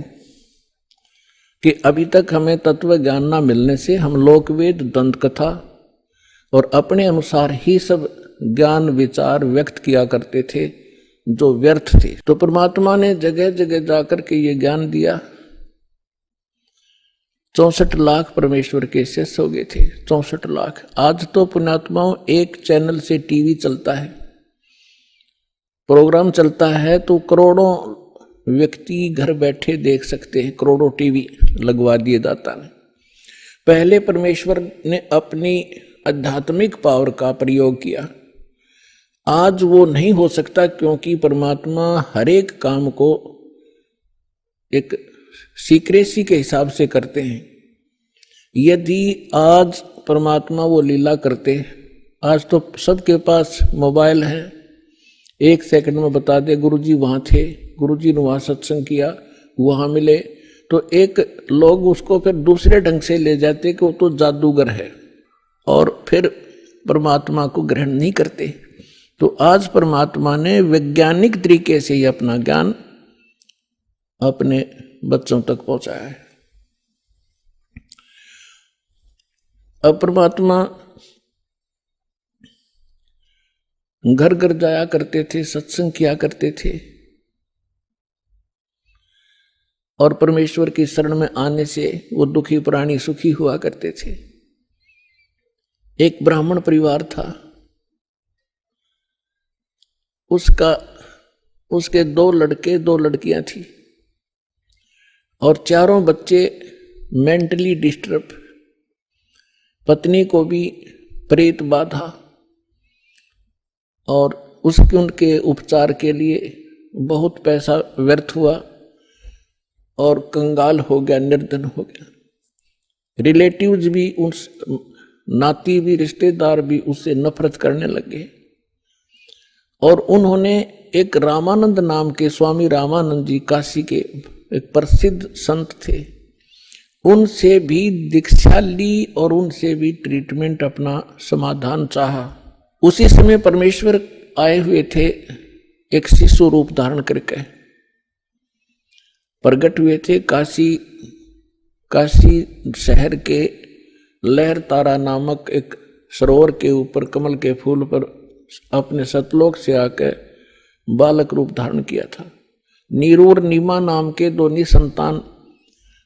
कि अभी तक हमें तत्व ज्ञान ना मिलने से हम लोकवेद, दंत कथा और अपने अनुसार ही सब ज्ञान विचार व्यक्त किया करते थे जो व्यर्थ थे। तो परमात्मा ने जगह जगह जाकर के ये ज्ञान दिया। 64 लाख परमेश्वर के शिष्य हो गए थे, 64 लाख। आज तो पुण्यात्माओं एक चैनल से टीवी चलता है, प्रोग्राम चलता है तो करोड़ों व्यक्ति घर बैठे देख सकते हैं, करोड़ों टीवी लगवा दिए दाता ने। पहले परमेश्वर ने अपनी आध्यात्मिक पावर का प्रयोग किया, आज वो नहीं हो सकता क्योंकि परमात्मा हर एक काम को एक सीक्रेसी के हिसाब से करते हैं। यदि आज परमात्मा वो लीला करते, आज तो सबके पास मोबाइल है, 1 सेकंड में बता दे गुरुजी वहाँ थे, गुरुजी ने वहाँ सत्संग किया, वहाँ मिले, तो एक लोग उसको फिर दूसरे ढंग से ले जाते कि वो तो जादूगर है और फिर परमात्मा को ग्रहण नहीं करते। तो आज परमात्मा ने वैज्ञानिक तरीके से ही अपना ज्ञान अपने बच्चों तक पहुंचाया है। अब परमात्मा घर घर जाया करते थे, सत्संग किया करते थे और परमेश्वर की शरण में आने से वो दुखी प्राणी सुखी हुआ करते थे। एक ब्राह्मण परिवार था, उसके 2 लड़के 2 लड़कियां थी और चारों बच्चे मेंटली डिस्टर्ब, पत्नी को भी प्रेत बाधा और उनके उपचार के लिए बहुत पैसा व्यर्थ हुआ और कंगाल हो गया, निर्धन हो गया। रिलेटिव्स भी, उस नाती भी, रिश्तेदार भी उससे नफरत करने लगे। और उन्होंने एक रामानंद नाम के, स्वामी रामानंद जी काशी के एक प्रसिद्ध संत थे, उनसे भी दीक्षा ली और उनसे भी ट्रीटमेंट, अपना समाधान चाहा। उसी समय परमेश्वर आए हुए थे, एक शिशु रूप धारण करके प्रकट हुए थे। काशी शहर के लहर तारा नामक एक सरोवर के ऊपर कमल के फूल पर अपने सतलोक से आकर बालक रूप धारण किया था। नीरू और नीमा नाम के 2 निसंतान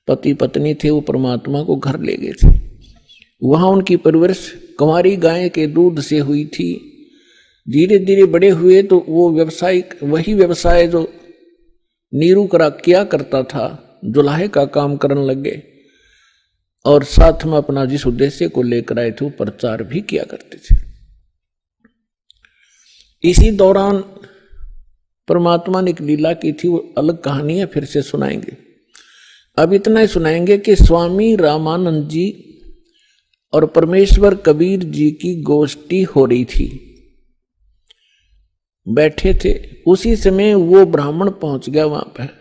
पति पत्नी थे, वो परमात्मा को घर ले गए थे। वहां उनकी परवरिश कुंवारी गाय के दूध से हुई थी। धीरे धीरे बड़े हुए तो वो वही व्यवसाय जो नीरू किया करता था, जुलाहे का काम करने लगे और साथ में अपना जिस उद्देश्य को लेकर आए थे वो प्रचार भी किया करते थे। इसी दौरान परमात्मा ने एक लीला की थी, वो अलग कहानी है, फिर से सुनाएंगे। अब इतना ही सुनाएंगे कि स्वामी रामानंद जी और परमेश्वर कबीर जी की गोष्ठी हो रही थी, बैठे थे। उसी समय वो ब्राह्मण पहुंच गया वहां पर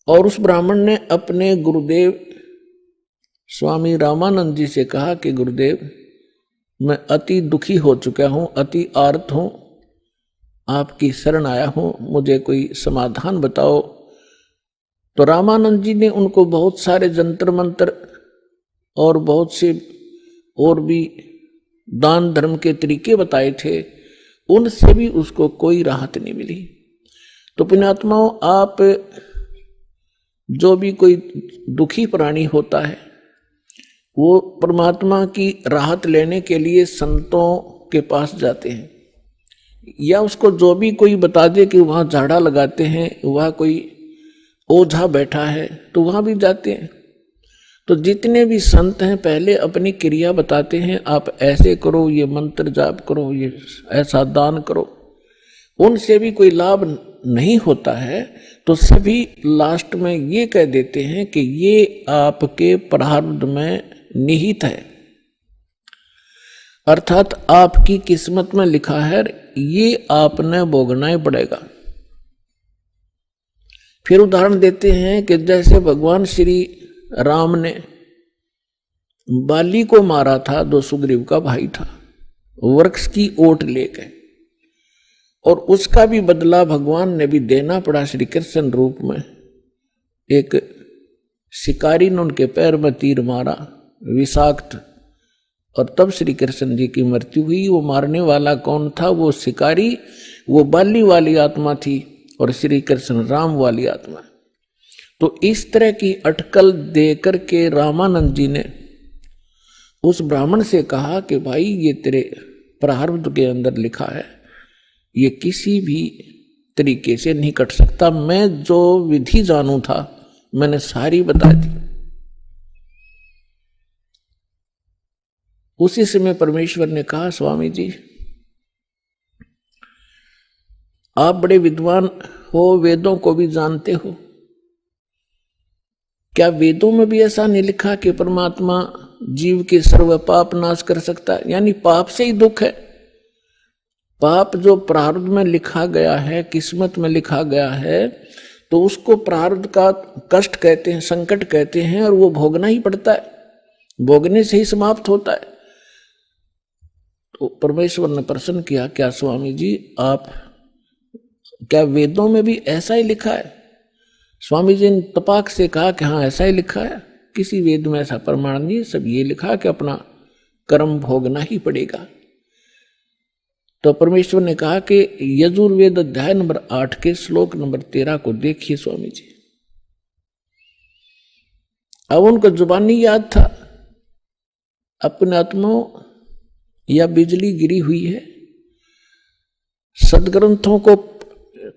और उस ब्राह्मण ने अपने गुरुदेव स्वामी रामानंद जी से कहा कि गुरुदेव, मैं अति दुखी हो चुका हूं, अति आर्त हूं, आपकी शरण आया हूं, मुझे कोई समाधान बताओ। तो रामानंद जी ने उनको बहुत सारे जंतर मंत्र और बहुत से और भी दान धर्म के तरीके बताए थे, उनसे भी उसको कोई राहत नहीं मिली। तो पुण्यात्माओं, आप जो भी कोई दुखी प्राणी होता है वो परमात्मा की राहत लेने के लिए संतों के पास जाते हैं, या उसको जो भी कोई बता दे कि वहाँ झाड़ा लगाते हैं, वहाँ कोई ओझा बैठा है, तो वहाँ भी जाते हैं। तो जितने भी संत हैं पहले अपनी क्रिया बताते हैं, आप ऐसे करो, ये मंत्र जाप करो, ये ऐसा दान करो। उनसे भी कोई लाभ नहीं होता है तो सभी लास्ट में ये कह देते हैं कि ये आपके प्रारब्ध में निहित है, अर्थात आपकी किस्मत में लिखा है, ये आपने भोगना ही पड़ेगा। फिर उदाहरण देते हैं कि जैसे भगवान श्री राम ने बाली को मारा था, जो सुग्रीव का भाई था, वृक्ष की ओट ले गए, और उसका भी बदला भगवान ने भी देना पड़ा श्री कृष्ण रूप में। एक शिकारी ने उनके पैर में तीर मारा विषाक्त, और तब श्री कृष्ण जी की मृत्यु हुई। वो मारने वाला कौन था? वो शिकारी, वो बाली वाली आत्मा थी, और श्री कृष्ण राम वाली आत्मा। तो इस तरह की अटकल देकर के रामानंद जी ने उस ब्राह्मण से कहा कि भाई ये तेरे प्रारब्ध के अंदर लिखा है, ये किसी भी तरीके से नहीं कट सकता। मैं जो विधि जानू था मैंने सारी बता दी। उसी समय परमेश्वर ने कहा, स्वामी जी आप बड़े विद्वान हो, वेदों को भी जानते हो, क्या वेदों में भी ऐसा नहीं लिखा कि परमात्मा जीव के सर्व पाप नाश कर सकता है? यानी पाप से ही दुख है। पाप जो प्रारब्ध में लिखा गया है, किस्मत में लिखा गया है, तो उसको प्रारब्ध का कष्ट कहते हैं, संकट कहते हैं, और वो भोगना ही पड़ता है, भोगने से ही समाप्त होता है। तो परमेश्वर ने प्रश्न किया, क्या स्वामी जी आप, क्या वेदों में भी ऐसा ही लिखा है? स्वामी जी ने तपाक से कहा कि हाँ ऐसा ही लिखा है, किसी वेद में ऐसा प्रमाण नहीं, सब ये लिखा कि अपना कर्म भोगना ही पड़ेगा। तो परमेश्वर ने कहा कि यजुर्वेद अध्याय नंबर 8 के श्लोक नंबर 13 को देखिए स्वामी जी। अब उनको जुबानी याद था, अपने आत्मा या बिजली गिरी हुई है, सदग्रंथों को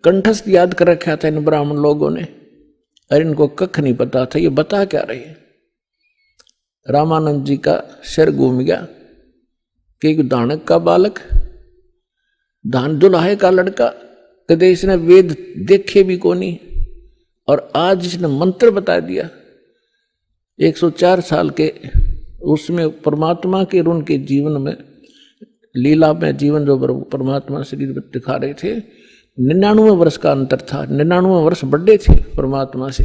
कंठस्थ याद कर रखा था इन ब्राह्मण लोगों ने, और इनको कख नहीं पता था ये बता क्या रहे हैं। रामानंद जी का सिर घूम गया कि एक दानक का बालक, धान दुलाहे का लड़का, कदे इसने वेद देखे भी को नहीं, और आज इसने मंत्र बता दिया। 104 साल के उसमें परमात्मा के उनके जीवन में, लीला में जीवन जो परमात्मा शरीर दिखा रहे थे, 99 वर्ष का अंतर था, 99 वर्ष बड़े थे परमात्मा से,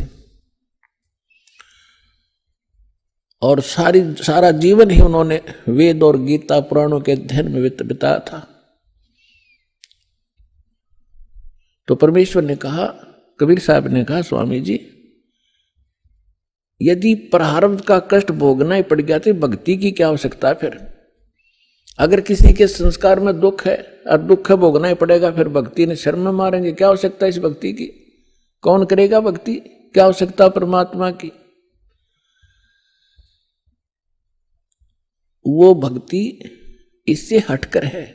और सारा जीवन ही उन्होंने वेद और गीता पुराणों के अध्ययन में बिताया था। तो परमेश्वर ने कहा, कबीर साहब ने कहा, स्वामी जी यदि प्रारब्ध का कष्ट भोगना ही पड़ गया तो भक्ति की क्या आवश्यकता है? फिर अगर किसी के संस्कार में दुख है और दुख है भोगना ही पड़ेगा, फिर भक्ति ने शर्म में मारेंगे, क्या आवश्यकता है इस भक्ति की? कौन करेगा भक्ति? क्या आवश्यकता परमात्मा की? वो भक्ति इससे हटकर है,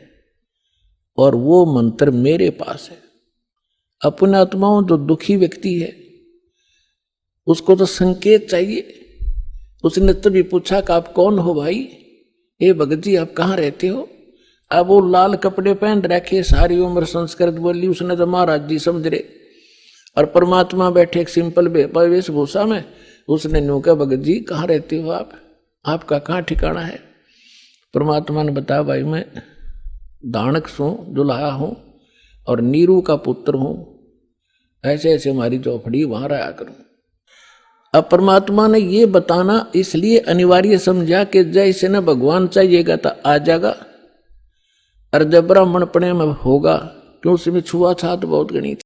और वो मंत्र मेरे पास है। अपने आत्माओं जो दुखी व्यक्ति है उसको तो संकेत चाहिए। उसने तभी पूछा कि आप कौन हो भाई? ए भगत जी आप कहाँ रहते हो? अब वो लाल कपड़े पहन रखे, सारी उम्र संस्कृत बोली, उसने तो महाराज जी समझ रहे, और परमात्मा बैठे एक सिंपल वेशभूषा में। उसने न्यू कहा, भगत जी कहाँ रहते हो आप, आपका कहाँ ठिकाना है? परमात्मा ने बताया, भाई मैं दानक सू दुल्हा हूँ और नीरू का पुत्र हूँ, ऐसे ऐसे हमारी चौपड़ी वहां रहा करूं। अब परमात्मा ने ये बताना इसलिए अनिवार्य समझा कि जैसे न भगवान चाहिएगा तो आ जाएगा, और जब ब्राह्मण पने में होगा, क्यों उसमें छुआ छात बहुत गणी थी।